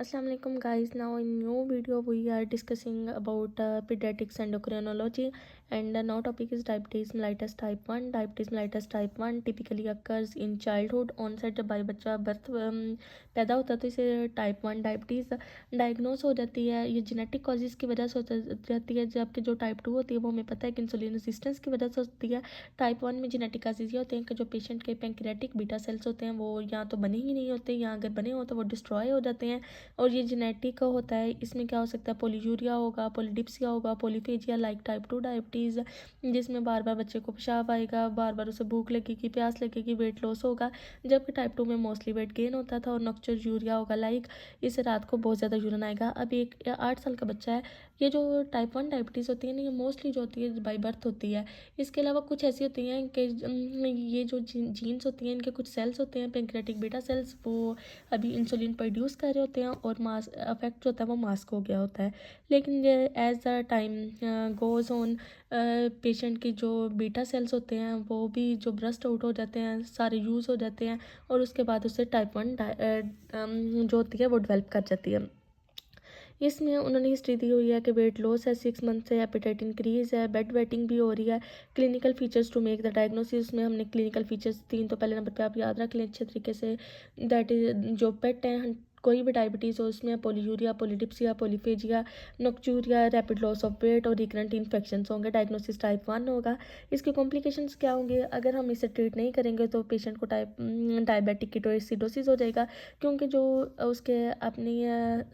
Assalamu alaikum guys. Now in new video we are discussing about pediatrics endocrinology, and now topic is diabetes mellitus type 1. Diabetes mellitus type 1 typically occurs in childhood onset. जब बच्चा birth पैदा होता है तो इसे type 1 diabetes diagnose हो जाती है। ये जेनेटिक कॉजेज़ की वजह से हो जाती है, जबकि जो टाइप 2 होती है वो हमें पता है कि इंसुलिन रेजिस्टेंस की वजह से होती है। टाइप 1 में जेनेटिक कॉजेज़ ये होते हैं कि जो पेशेंट के पैंक्रियाटिक बीटा सेल्स होते हैं वो या तो बने ही नहीं होते, या अगर बने हो तो वो डिस्ट्रॉय हो जाते हैं। और ये जेनेटिक होता है। इसमें क्या हो सकता है, पोलीयूरिया होगा, पोलीडिप्सिया होगा, पोलीफेजिया लाइक टाइप 2 डायबिटीज़, जिसमें बार बार बच्चे को पेशाब आएगा, बार बार उसे भूख लगेगी, प्यास लगेगी, वेट लॉस होगा। जबकि टाइप 2 में मोस्टली वेट गेन होता था और नक्चर यूरिया होगा लाइक, इसे रात को बहुत ज़्यादा यूरिन आएगा। अभी एक 8 साल का बच्चा है, ये जो टाइप 1 डायबिटीज़ होती है ना, ये मोस्टली जो होती है बाई बर्थ होती है। इसके अलावा कुछ ऐसी होती हैं कि ये जो जीन्स होती हैं, इनके कुछ सेल्स होते हैं पैंक्रियाटिक बीटा सेल्स, वो अभी इंसुलिन प्रोड्यूस कर रहे होते हैं और मास अफेक्ट जो होता है वो मास्क हो गया होता है। लेकिन ये as the time goes on, patient की जो बीटा सेल्स होते हैं वो भी जो ब्रस्ट आउट हो जाते हैं, सारे यूज़ हो जाते हैं, और उसके बाद उससे टाइप 1 जो होती है वो डेवलप कर जाती है। इसमें उन्होंने हिस्ट्री दी हुई है कि वेट लॉस है 6 मंथ से, एपेटाइट इंक्रीज़ है, बेड वेटिंग भी हो रही है। Clinical features to make the diagnosis में हमने क्लिनिकल फीचर्स 3 तो पहले नंबर पे आप याद रख लें अच्छे तरीके से। दैट इज़ जो पेट हैं, कोई भी डायबिटीज़ हो उसमें polyuria, polydipsia, polyphagia, nocturia, rapid loss of weight और रिकरेंट इन्फेक्शंस होंगे। डायग्नोसिस टाइप 1 होगा। इसके कॉम्प्लिकेशंस क्या होंगे, अगर हम इसे ट्रीट नहीं करेंगे तो पेशेंट को डायबिटिक कीटोएसिडोसिस हो जाएगा, क्योंकि जो उसके अपनी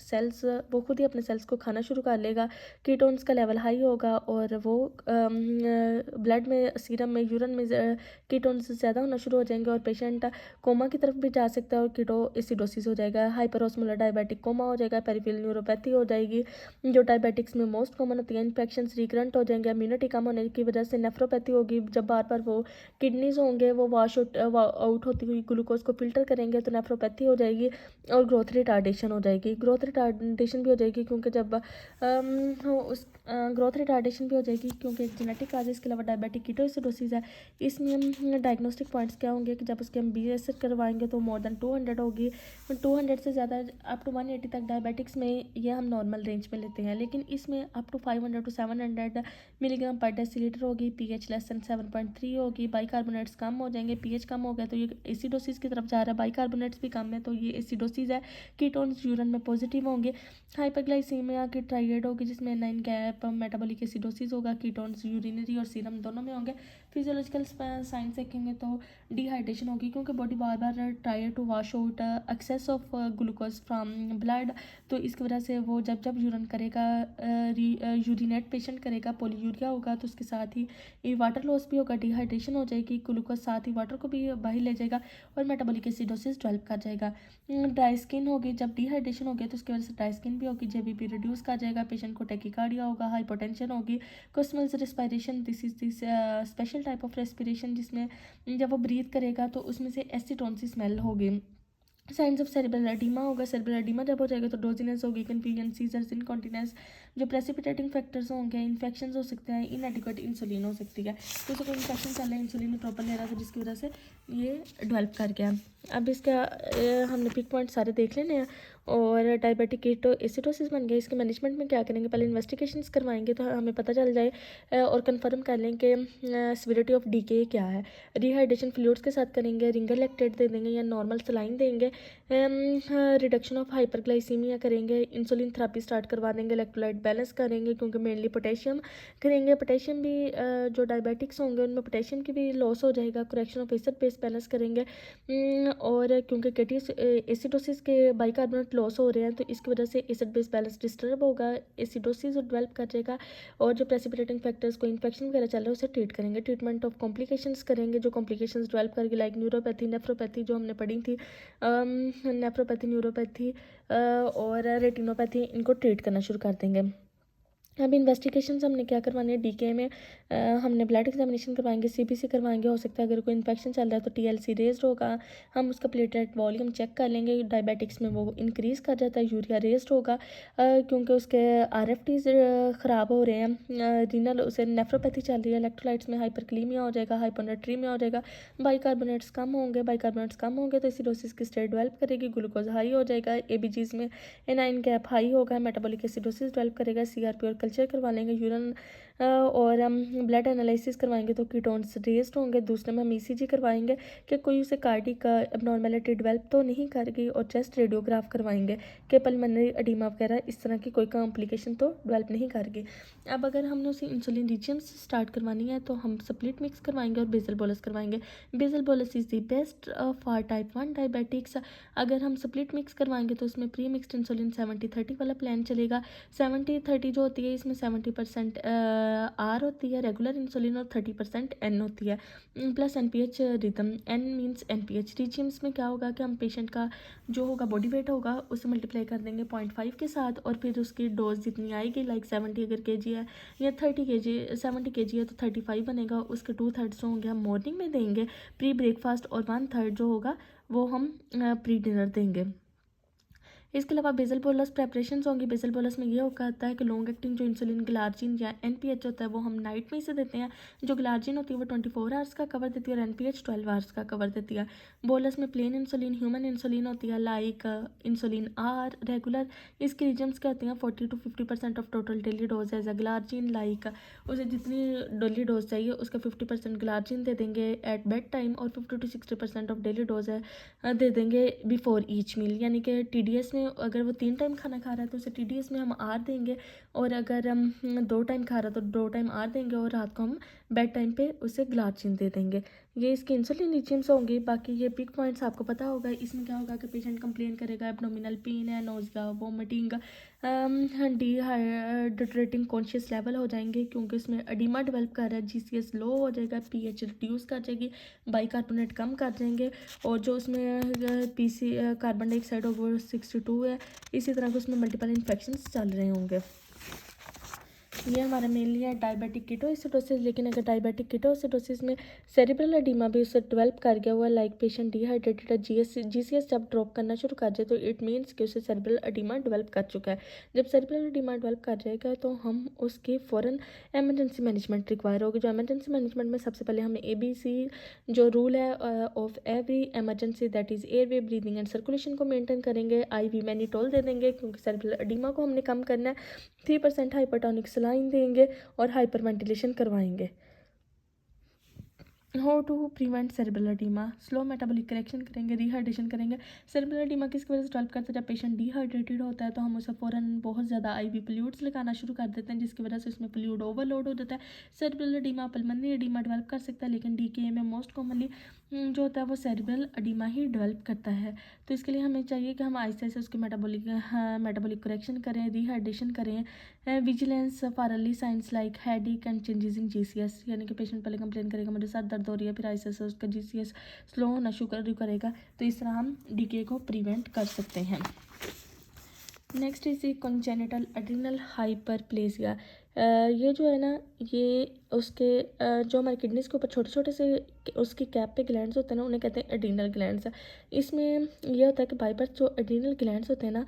सेल्स, वो खुद ही अपने सेल्स को खाना शुरू कर लेगा। कीटोन्स का लेवल हाई होगा और वो ब्लड में, सीरम में, यूरिन में कीटोन्स ज़्यादा होना शुरू हो जाएंगे और पेशेंट कोमा की तरफ भी जा सकता है और कीटोएसिडोसिस हो जाएगा। हाइपरऑस्मोलर डायबिटिक कोमा हो जाएगा, पेरिफेरल न्यूरोपैथी हो जाएगी, जो डायबिटिक्स में मोस्ट कॉमन होती है। इन्फेक्शंस रिकरेंट हो जाएंगे, इम्यूनिटी कम होने की वजह से नेफ्रोपैथी होगी, जब बार बार वो किडनीज होंगे वो वॉश आउट होती हुई ग्लूकोज को फिल्टर करेंगे तो नेफ्रोपैथी हो जाएगी और ग्रोथ रिटार्डेशन हो जाएगी। ग्रोथ रिटार्डेशन भी हो जाएगी क्योंकि जब उस ग्रोथ रिटार्डेशन भी हो जाएगी क्योंकि एक जेनेटिक काज है। इसके अलावा डायबिटिक कीटोएसिडोसिस है। इसमें हम डायग्नोस्टिक पॉइंट्स क्या होंगे कि जब उसके हम BSS करवाएंगे तो मोर देन 200 होगी, 200 से ज़्यादा अप टू 180 तक डायबिटिक्स में ये हम नॉर्मल रेंज में लेते हैं। लेकिन इसमें अप टू 500 to 700 मिलीग्राम पर डेसीलीटर होगी। pH लेस दैन 7.3 होगी। बाइकार्बोनेट्स कम हो जाएंगे, pH कम हो गया तो ये एसिडोसिस की तरफ जा रहा है। बाइकार्बोनेट्स भी कम है तो ये एसिडोसिस है। कीटोन्स यूरिन में पॉजिटिव होंगे। हाइपरग्लाइसीमिया की ट्राइएड होगी जिसमें 9 गैप मेटाबॉलिक एसिडोसिस होगा। कीटोन्स यूरिनरी और सीरम दोनों में होंगे। फिजियोलॉजिकल साइंस देखेंगे तो डिहाइड्रेशन होगी क्योंकि बॉडी बार बार try to wash out excess of glucose from blood, तो इसकी वजह से वो जब जब यूरिन करेगा, यूरिनेट पेशेंट करेगा, पोलीयूरिया होगा तो उसके साथ ही वाटर लॉस भी होगा, डिहाइड्रेशन हो जाएगी, ग्लूकोज साथ ही वाटर को भी बाहर ले जाएगा और मेटाबॉलिक एसिडोसिस डेवलप कर जाएगा। ड्राई स्किन होगी, जब डिहाइड्रेशन होगी तो उसकी वजह से ड्राई स्किन भी होगी, जेबीपी रिड्यूस कर जाएगा, पेशेंट को टेकिकार्डिया होगा, हाइपोटेंशन होगी। Kussmaul's respiration, this is this special type of respiration जिसमें जब वो ब्रीथ करेगा तो उसमें से एसीटोन सी स्मेल होगी। साइंस ऑफ सेरेब्रल एडीमा होगा। सेरेब्रल एडीमा जब हो जाएगा तो डोजीनेस होगी, कन्फ्यूजन, सीजर्स, इनकॉन्टिनेंस, जो प्रेसिपिटेटिंग फैक्टर्स होंगे, इन्फेक्शन हो सकते हैं, इनएडिक्वेट इंसुलिन हो सकती है, तो उसको इन्फेक्शन चल रहा है, इंसुलिन प्रॉपर ले रहा था जिसकी वजह से ये डेवलप कर गया। अब इसका हमने पिक पॉइंट सारे देख लेने हैं और डायबिटिक कीटोएसिडोसिस बन गया। इसके मैनेजमेंट में क्या करेंगे, पहले इन्वेस्टिगेशंस करवाएंगे तो हमें पता चल जाए और कंफर्म कर लें कि सिविरिटी ऑफ डीके क्या है। रिहाइड्रेशन फ्लूइड्स के साथ करेंगे, रिंगर लैक्टेट दे देंगे या नॉर्मल सलाइन देंगे। रिडक्शन ऑफ हाइपरग्लाइसीमिया करेंगे, इंसुलिन थेरेपी स्टार्ट करवा देंगे, इलेक्ट्रोलाइट बैलेंस करेंगे क्योंकि मेनली पोटेशियम करेंगे। पोटेशियम भी जो डायबिटिक्स होंगे उनमें पोटेशियम की भी लॉस हो जाएगा। Correction of acid base balance करेंगे और क्योंकि केटी एसिडोसिस के बाइकार्बोनेट लॉस हो रहे हैं तो इसकी वजह से एसिड बेस बैलेंस डिस्टर्ब होगा, एसिडोसिस डेवलप कर जाएगा और जो प्रेसिपिटेटिंग फैक्टर्स को इन्फेक्शन वगैरह चल रहा है उसे ट्रीट करेंगे। ट्रीटमेंट ऑफ कॉम्प्लिकेशंस करेंगे, जो कॉम्प्लिकेशंस डेवलप करके लाइक न्यूरोपैथी, नेफ्रोपैथी जो हमने पढ़ी थी, नेफ्रोपैथी, न्यूरोपैथी और रेटिनोपैथी, इनको ट्रीट करना शुरू कर देंगे। अब इन्वेस्टिगेशंस हमने क्या करवानी है, डीके में हमने ब्लड एग्जामिनेशन करवाएंगे, सीबीसी करवाएंगे, हो सकता है अगर कोई इन्फेक्शन चल रहा है तो टीएलसी रेज्ड होगा, हम उसका प्लेटलेट वॉल्यूम चेक कर लेंगे, डायबिटिक्स में वो इंक्रीज़ कर जाता है, यूरिया रेज्ड होगा क्योंकि उसके आरएफटीज ख़राब हो रहे हैं, रीनल उसे नेफ्रोपैथी चल रही है, इलेक्ट्रोलाइट्स में हाइपरक्लीमिया हो जाएगा, हाइपोनेट्रीमिया हो जाएगा, बाइकार्बोनेट्स कम होंगे तो एसिडोसिस की स्टेट डेवलप करेगी, ग्लूकोज हाई हो जाएगा, एबीजीज में एनाइन गैप हाई होगा, मेटाबॉलिक एसिडोसिस डेवलप करेगा, सीआरपी और कल्चर करवा लेंगे, यूरिन और हम ब्लड एनालिसिस करवाएंगे तो कीटोन्स रेज्ड होंगे, दूसरे में हम ईसीजी करवाएंगे कि कोई उसे कार्डिक एबनॉर्मेलिटी डेवलप तो नहीं करेगी, और चेस्ट रेडियोग्राफ करवाएंगे कि पल्मोनरी एडिमा वगैरह इस तरह की कोई कॉम्प्लिकेशन तो डेवलप नहीं करेगी। अब अगर हमने उसे इंसुलिन रिजियम्स स्टार्ट करवानी है तो हम स्प्लिट मिक्स करवाएंगे और बेसल बोलस करवाएंगे। Basal bolus is the best for type 1 diabetics. अगर हम स्प्लिट मिक्स करवाएंगे तो उसमें प्री मिक्सड इंसुलिन 70-30 वाला प्लान चलेगा। 70-30 जो होती है इसमें 70% आर होती है रेगुलर इंसुलिन और 30% एन होती है, plus NPH rhythm. N means NPH. Regimes में क्या होगा कि हम पेशेंट का जो होगा बॉडी वेट होगा उसे मल्टीप्लाई कर देंगे 0.5 के साथ, और फिर उसकी डोज जितनी आएगी, लाइक 70 अगर केजी है या 30 केजी, 70 केजी है तो 35 बनेगा, उसके 2/3 जो होंगे हम मॉर्निंग में देंगे प्री ब्रेकफास्ट, और 1/3 जो होगा वो हम प्री डिनर देंगे। इसके अलावा बेसल बोलस प्रेपरेशन होंगी। बेसल बोलस में ये होता है कि लॉन्ग एक्टिंग जो इंसुलिन ग्लार्जिन या एनपीएच होता है वो हम नाइट में इसे देते हैं। जो ग्लार्जिन होती है वो 24 आवर्स का कवर देती है और एनपीएच 12 आवर्स का कवर देती है। बोलस में प्लेन इंसुलिन, ह्यूमन इंसुलिन होती है, लाइक इंसुलिन आर रेगुलर। इसकी रिजम्स क्या होती हैं, 40-50% of total daily dose as a glargine, like उसे जितनी डेली डोज चाहिए उसका 50% ग्लार्जिन दे देंगे एट बेड टाइम, और 50-60% ऑफ डेली डोज है दे देंगे बिफोर ईच मील। यानी कि टीडीएस में अगर वो 3 टाइम खाना खा रहा है तो उसे टीडीएस में हम आर देंगे, और अगर हम 2 टाइम खा रहा है तो 2 टाइम आर देंगे, और रात को हम बेड टाइम पे उसे ग्लार्जिन दे देंगे। ये इसकी इंसुलिन रिजिम्स होंगी। बाकी ये बिग पॉइंट्स आपको पता होगा। इसमें क्या होगा कि पेशेंट कंप्लेन करेगा एब्डोमिनल पेन है, nausea, vomiting, dehydrating conscious level हो जाएंगे क्योंकि इसमें एडिमा डेवलप कर रहा है, जीसीएस लो हो जाएगा, पीएच रिड्यूस कर जाएगी, बाइकार्बोनेट कम कर जाएंगे, और जो उसमें पीसी कार्बन डाइऑक्साइड होगा वो 62 है। इसी तरह के उसमें मल्टीपल इन्फेक्शंस चल रहे होंगे। ये हमारा मेनली है डायबिटिक कीटोएसिडोसिस। लेकिन अगर डायबिटिक कीटोएसिडोसिस में सेरिब्रल एडिमा भी उसे डेवलप कर गया हुआ, लाइक पेशेंट डिहाइड्रेटेड है, जीसीएस जब ड्रॉप करना शुरू कर जाए तो इट मीन्स कि उसे सेरिब्रल एडिमा डेवलप कर चुका है। जब सेरिब्रल एडिमा डेवलप कर जाएगा तो हम उसकी फ़ौरन एमरजेंसी मैनेजमेंट रिक्वायर होगी। जो एमरजेंसी मैनेजमेंट में सबसे पहले हमें ABC जो रूल है of every emergency, that is airway, breathing and circulation को मेंटेन करेंगे। IV मैनिटोल दे देंगे क्योंकि सेरिब्रल एडिमा को हमने कम करना है। 3% हाइपरटोनिक सलाइन देंगे और हाइपर वेंटिलेशन करवाएंगे। How to prevent cerebral oedema, slow metabolic correction करेंगे, रिहाइड्रेशन करेंगे। सेरिब्रल एडिमा किसकी वजह से डेवलप करता है, जब पेशेंट डिहाइड्रेटेड होता है तो हम उसे फ़ौरन बहुत ज़्यादा IV प्लूइड्स लगाना शुरू कर देते हैं जिसकी वजह से उसमें प्लूइड ओवरलोड हो जाता है। Cerebral oedema pulmonary oedema develop कर सकता है, लेकिन DKA में मोस्ट कॉमनली जो होता है वो सेरिब्रल एडिमा ही डेवलप करता है। तो इसके लिए हमें चाहिए कि हम आहिस्ता आहिस्ता उसकी मेटाबॉलिक करेक्शन करें, रिहाइड्रेशन करें, vigilance for early signs like headache and changes in GCS. यानी कि पेशेंट पहले कंप्लेन करेगा मुझे सर दर्द हो रही है, फिर आहिस्ता आहिस्ता उसका जीसीएस स्लो होना शुरू करेगा। तो इस तरह हम DKA को प्रिवेंट कर सकते हैं। Next is congenital adrenal hyperplasia. ये जो है ना, ये उसके जो हमारे किडनीज के ऊपर छोटे छोटे से उसकी कैप पे ग्लैंड्स होते हैं ना, उन्हें कहते हैं एड्रिनल ग्लैंड्स। इसमें ये होता है कि बाई बर्थ जो एड्रिनल ग्लैंड्स होते हैं ना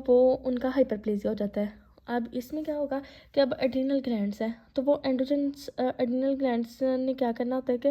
वो उनका हाइपरप्लेसिया हो जाता है। अब इसमें क्या होगा कि अब एड्रिनल ग्लैंड्स हैं तो वो एंडोजेंस एड्रिनल ग्लैंड्स ने क्या करना होता है कि